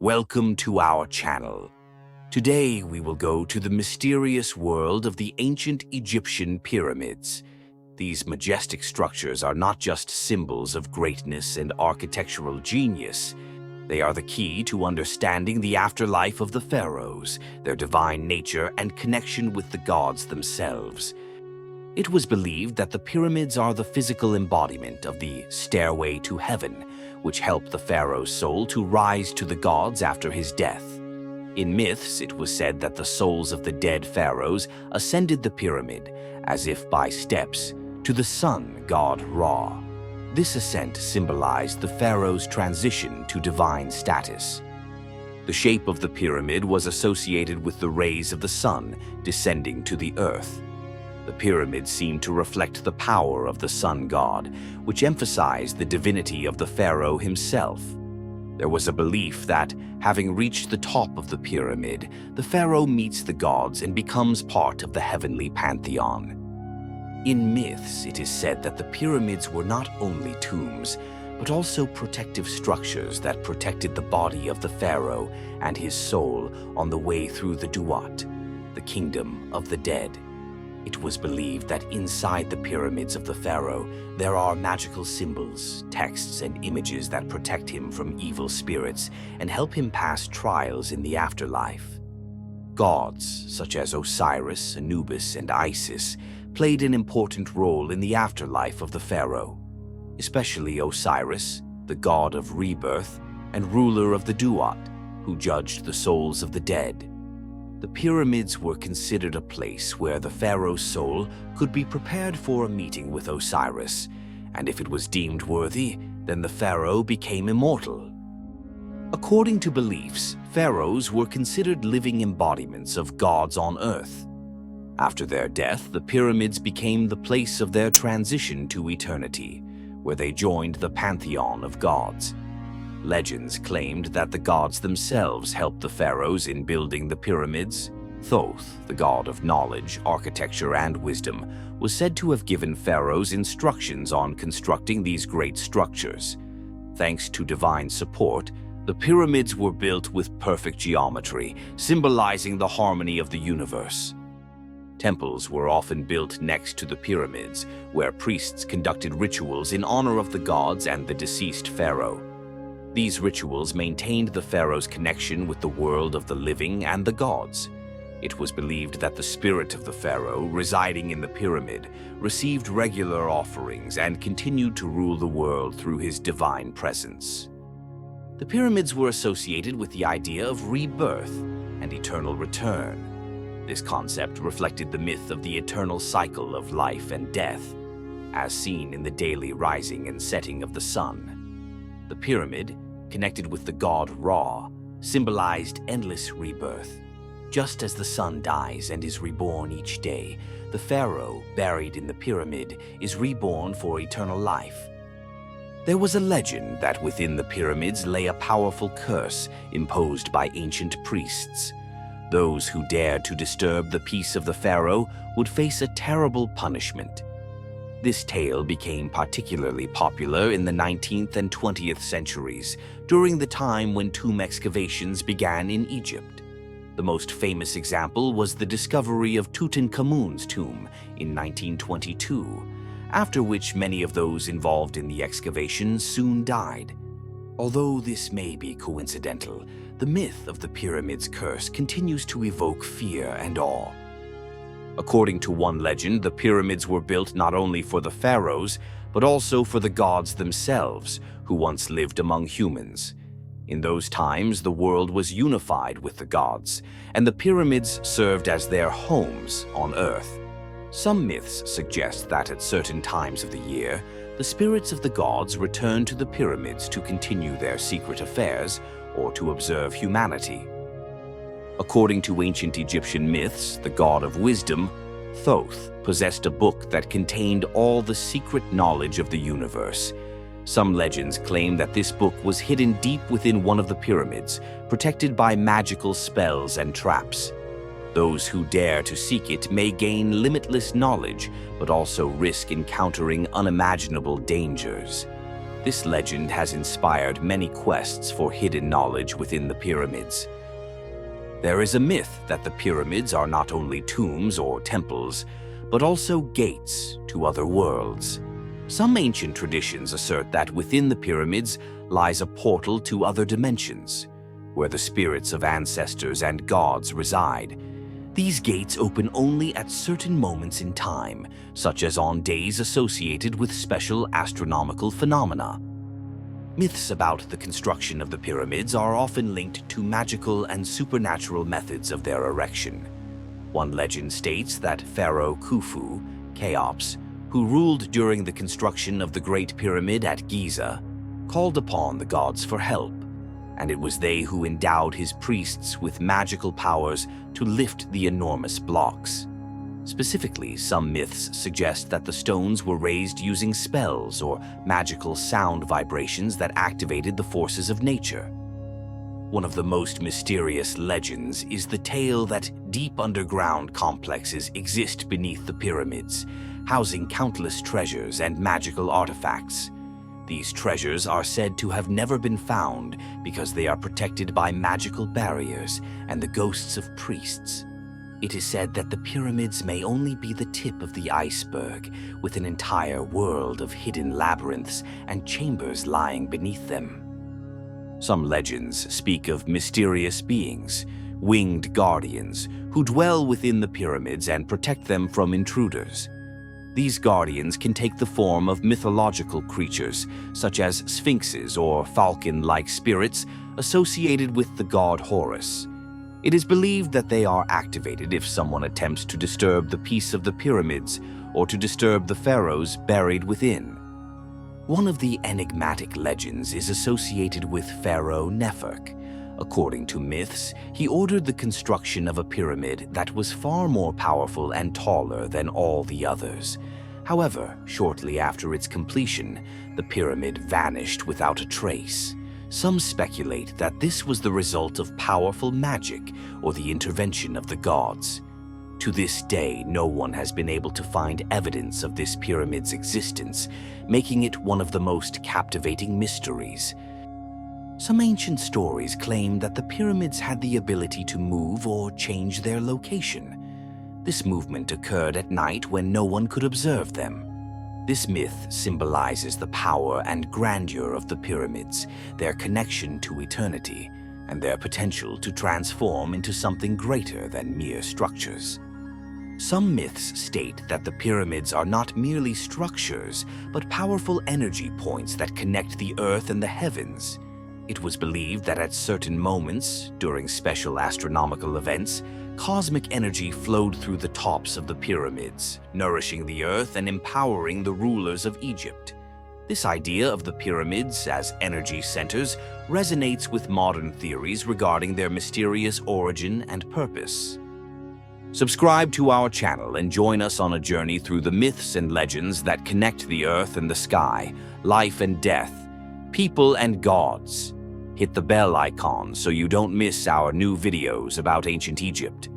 Welcome to our channel. Today we will go to the mysterious world of the ancient Egyptian pyramids. These majestic structures are not just symbols of greatness and architectural genius. They are the key to understanding the afterlife of the pharaohs, their divine nature and connection with the gods themselves. It was believed that the pyramids are the physical embodiment of the stairway to heaven, which helped the pharaoh's soul to rise to the gods after his death. In myths, it was said that the souls of the dead pharaohs ascended the pyramid, as if by steps, to the sun god Ra. This ascent symbolized the pharaoh's transition to divine status. The shape of the pyramid was associated with the rays of the sun descending to the earth. The pyramid seemed to reflect the power of the sun god, which emphasized the divinity of the pharaoh himself. There was a belief that, having reached the top of the pyramid, the pharaoh meets the gods and becomes part of the heavenly pantheon. In myths, it is said that the pyramids were not only tombs, but also protective structures that protected the body of the pharaoh and his soul on the way through the Duat, the kingdom of the dead. It was believed that inside the pyramids of the pharaoh, there are magical symbols, texts, and images that protect him from evil spirits and help him pass trials in the afterlife. Gods, such as Osiris, Anubis, and Isis, played an important role in the afterlife of the pharaoh, especially Osiris, the god of rebirth and ruler of the Duat, who judged the souls of the dead. The pyramids were considered a place where the pharaoh's soul could be prepared for a meeting with Osiris, and if it was deemed worthy, then the pharaoh became immortal. According to beliefs, pharaohs were considered living embodiments of gods on earth. After their death, the pyramids became the place of their transition to eternity, where they joined the pantheon of gods. Legends claimed that the gods themselves helped the pharaohs in building the pyramids. Thoth, the god of knowledge, architecture, and wisdom, was said to have given pharaohs instructions on constructing these great structures. Thanks to divine support, the pyramids were built with perfect geometry, symbolizing the harmony of the universe. Temples were often built next to the pyramids, where priests conducted rituals in honor of the gods and the deceased pharaoh. These rituals maintained the pharaoh's connection with the world of the living and the gods. It was believed that the spirit of the pharaoh, residing in the pyramid, received regular offerings and continued to rule the world through his divine presence. The pyramids were associated with the idea of rebirth and eternal return. This concept reflected the myth of the eternal cycle of life and death, as seen in the daily rising and setting of the sun. The pyramid, connected with the god Ra, symbolized endless rebirth. Just as the sun dies and is reborn each day, the pharaoh, buried in the pyramid, is reborn for eternal life. There was a legend that within the pyramids lay a powerful curse imposed by ancient priests. Those who dared to disturb the peace of the pharaoh would face a terrible punishment. This tale became particularly popular in the 19th and 20th centuries, during the time when tomb excavations began in Egypt. The most famous example was the discovery of Tutankhamun's tomb in 1922, after which many of those involved in the excavation soon died. Although this may be coincidental, the myth of the pyramid's curse continues to evoke fear and awe. According to one legend, the pyramids were built not only for the pharaohs, but also for the gods themselves, who once lived among humans. In those times, the world was unified with the gods, and the pyramids served as their homes on earth. Some myths suggest that at certain times of the year, the spirits of the gods return to the pyramids to continue their secret affairs or to observe humanity. According to ancient Egyptian myths, the god of wisdom, Thoth, possessed a book that contained all the secret knowledge of the universe. Some legends claim that this book was hidden deep within one of the pyramids, protected by magical spells and traps. Those who dare to seek it may gain limitless knowledge, but also risk encountering unimaginable dangers. This legend has inspired many quests for hidden knowledge within the pyramids. There is a myth that the pyramids are not only tombs or temples, but also gates to other worlds. Some ancient traditions assert that within the pyramids lies a portal to other dimensions, where the spirits of ancestors and gods reside. These gates open only at certain moments in time, such as on days associated with special astronomical phenomena. Myths about the construction of the pyramids are often linked to magical and supernatural methods of their erection. One legend states that Pharaoh Khufu, Cheops, who ruled during the construction of the Great Pyramid at Giza, called upon the gods for help, and it was they who endowed his priests with magical powers to lift the enormous blocks. Specifically, some myths suggest that the stones were raised using spells or magical sound vibrations that activated the forces of nature. One of the most mysterious legends is the tale that deep underground complexes exist beneath the pyramids, housing countless treasures and magical artifacts. These treasures are said to have never been found because they are protected by magical barriers and the ghosts of priests. It is said that the pyramids may only be the tip of the iceberg, with an entire world of hidden labyrinths and chambers lying beneath them. Some legends speak of mysterious beings, winged guardians, who dwell within the pyramids and protect them from intruders. These guardians can take the form of mythological creatures, such as sphinxes or falcon-like spirits associated with the god Horus. It is believed that they are activated if someone attempts to disturb the peace of the pyramids or to disturb the pharaohs buried within. One of the enigmatic legends is associated with Pharaoh Neferk. According to myths, he ordered the construction of a pyramid that was far more powerful and taller than all the others. However, shortly after its completion, the pyramid vanished without a trace. Some speculate that this was the result of powerful magic or the intervention of the gods. To this day, no one has been able to find evidence of this pyramid's existence, making it one of the most captivating mysteries. Some ancient stories claim that the pyramids had the ability to move or change their location. This movement occurred at night when no one could observe them. This myth symbolizes the power and grandeur of the pyramids, their connection to eternity, and their potential to transform into something greater than mere structures. Some myths state that the pyramids are not merely structures, but powerful energy points that connect the earth and the heavens. It was believed that at certain moments, during special astronomical events, cosmic energy flowed through the tops of the pyramids, nourishing the earth and empowering the rulers of Egypt. This idea of the pyramids as energy centers resonates with modern theories regarding their mysterious origin and purpose. Subscribe to our channel and join us on a journey through the myths and legends that connect the earth and the sky, life and death, people and gods. Hit the bell icon so you don't miss our new videos about ancient Egypt.